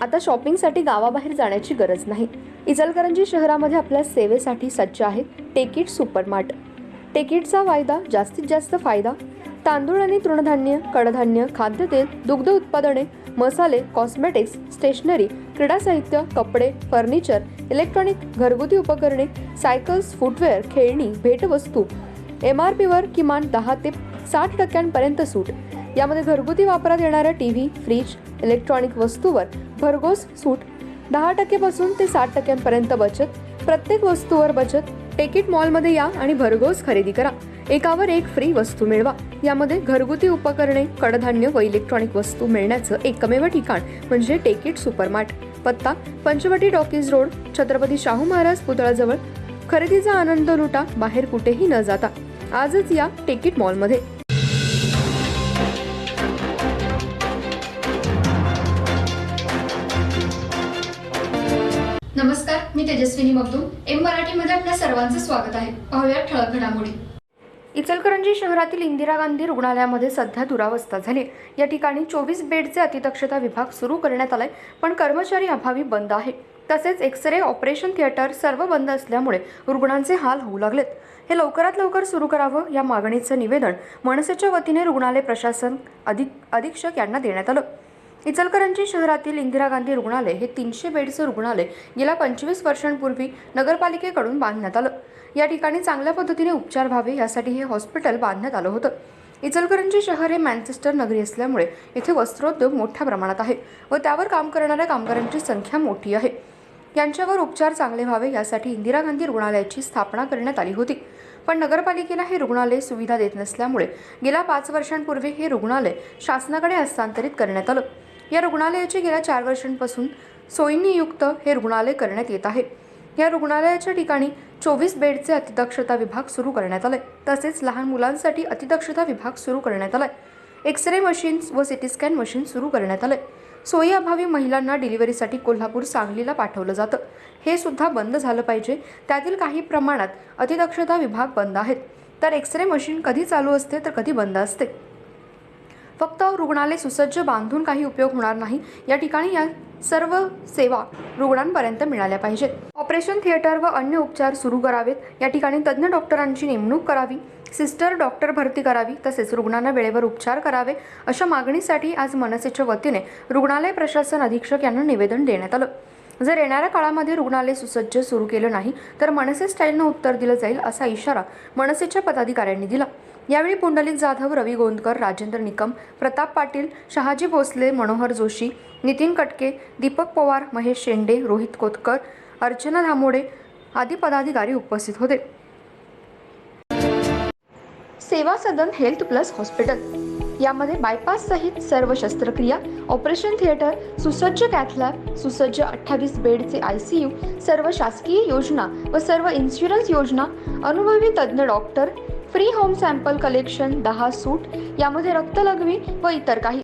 आता शॉपिंगसाठी गावाबाहेर जाण्याची गरज नाही। इचलकरंजी शहरामध्ये आपल्या सेवेसाठी सज्ज आहे टेकिट सुपरमार्ट। टेकिटचा वायदा जास्तीत जास्त फायदा। तांदूळ आणि तृणधान्य, कडधान्य, खाद्यतेल, दुग्ध उत्पादने, मसाले, कॉस्मेटिक्स, स्टेशनरी, क्रीडा साहित्य, कपडे, फर्निचर, इलेक्ट्रॉनिक, घरगुती उपकरणे, सायकल्स, फुटवेअर, खेळणी, भेटवस्तू, MRP वर किमान 10 ते 60% सूट। यामध्ये घरगुती वापरात येणाऱ्या टीव्ही, फ्रीज, इलेक्ट्रॉनिक वस्तूवर भरघोस सूट। 10% पासून ते 60% बचत। प्रत्येक वस्तूवर बचत। टेकिट मॉलमध्ये या आणि भरघोस खरेदी करा। एकावर एक फ्री वस्तू मिळवा। यामध्ये घरगुती उपकरणे, कडधान्य व इलेक्ट्रॉनिक वस्तू मिळण्याचं एकमेव ठिकाण म्हणजे टेकिट सुपरमार्ट। पत्ता पंचवटी टॉकीज रोड, छत्रपती शाहू महाराज पुतळ्याजवळ। खरेदीचा आनंद लुटा, बाहेर कुठेही न जाता। आजच या टेकिट मॉलमध्ये। नमस्कार, मी तेजस्विनी मगदूम। एम मराठीमध्ये आपल्या सर्वांचं स्वागत आहे। पाहूया ठळक घडामोडी। इचलकरंजी शहरातील इंदिरा गांधी रुग्णालयामध्ये सध्या दुरावस्था झाली। या ठिकाणी 24 बेडचे अतिदक्षता विभाग सुरू करण्यात आलाय, पण कर्मचारी अभावी बंद आहे। तसेच एक्स-रे, ऑपरेशन थिएटर सर्व बंद असल्यामुळे रुग्णांचे हाल होऊ लागलेत। हे लवकरात लवकर सुरू करावं या मागणीचं निवेदन मनसेच्या वतीने रुग्णालय प्रशासन अधीक्षक यांना देण्यात आलं। इचलकरंजी शहरातील इंदिरा गांधी रुग्णालय हे 300 बेडचं रुग्णालय गेल्या 25 वर्षांपूर्वी नगरपालिकेकडून बांधण्यात आलं। या ठिकाणी चांगल्या पद्धतीने उपचार व्हावे यासाठी हे हॉस्पिटल बांधण्यात आलं होतं। इचलकरंजी शहर हे मँचेस्टर नगरी असल्यामुळे येथे वस्त्रोद्योग मोठ्या प्रमाणात आहे व त्यावर काम करणाऱ्या कामगारांची संख्या मोठी आहे। यांच्यावर उपचार चांगले व्हावे यासाठी इंदिरा गांधी रुग्णालयाची स्थापना करण्यात आली होती, पण नगरपालिकेला हे रुग्णालय सुविधा देत नसल्यामुळे गेल्या 5 वर्षांपूर्वी हे रुग्णालय शासनाकडे हस्तांतरित करण्यात आलं। या रुग्णालयाचे गेल्या 4 वर्षांपासून सोयींनी युक्त हे रुग्णालय करण्यात येत आहे। या रुग्णालयाच्या ठिकाणी 24 बेडचे अतिदक्षता विभाग सुरू करण्यात आले। तसेच लहान मुलांसाठी अतिदक्षता विभाग सुरू करण्यात आलाय। एक्स-रे मशीन्स व सिटी स्कॅन मशीन सुरू करण्यात आले। सोयी अभावी महिलांना डिलिव्हरीसाठी कोल्हापूर, सांगलीला पाठवलं जातं। हे सुद्धा बंद झालं पाहिजे। त्यातील काही प्रमाणात अतिदक्षता विभाग बंद आहेत, तर एक्स-रे मशीन कधी चालू असते तर कधी बंद असते। फक्त रुग्णालय सुसज्ज बांधून काही उपयोग होणार नाही। या ठिकाणी या सर्व सेवा रुग्णांपर्यंत मिळाल्या पाहिजेत। ऑपरेशन थिएटर व अन्य उपचार सुरू करावेत। या ठिकाणी तज्ञ डॉक्टरांची नेमणूक करावी, सिस्टर डॉक्टर भरती करावी, तसेच रुग्णांना वेळेवर उपचार करावे अशा मागणीसाठी आज मनसेच्या वतीने रुग्णालय प्रशासन अधीक्षक यांना निवेदन देण्यात आलं। जर येणाऱ्या काळामध्ये रुग्णालय सुसज्ज सुरू केलं नाही तर मनसे स्टाईलनं उत्तर दिलं जाईल असा इशारा मनसेच्या पदाधिकाऱ्यांनी दिला। यावेळी पुंडलिक जाधव, रवी गोंदकर, राजेंद्र निकम, प्रताप पाटील, शहाजी भोसले, मनोहर जोशी, नितीन कटके, दीपक पवार, महेश शेंडे, रोहित कोतकर, अर्चना धामोडे आदी पदाधिकारी उपस्थित होते। सेवा सदन हेल्थ प्लस हॉस्पिटल यामध्ये बायपास सहित सर्व शस्त्रक्रिया, ऑपरेशन थिएटर, सुसज्ज कॅथ लॅब, सुसज्ज 28 बेडचे ICU, सर्व शासकीय योजना व सर्व इन्शुरन्स योजना, अनुभवी तज्ञ doctor, free home sample collection, 10 सूट, यामध्ये रक्तलघवी व इतर काही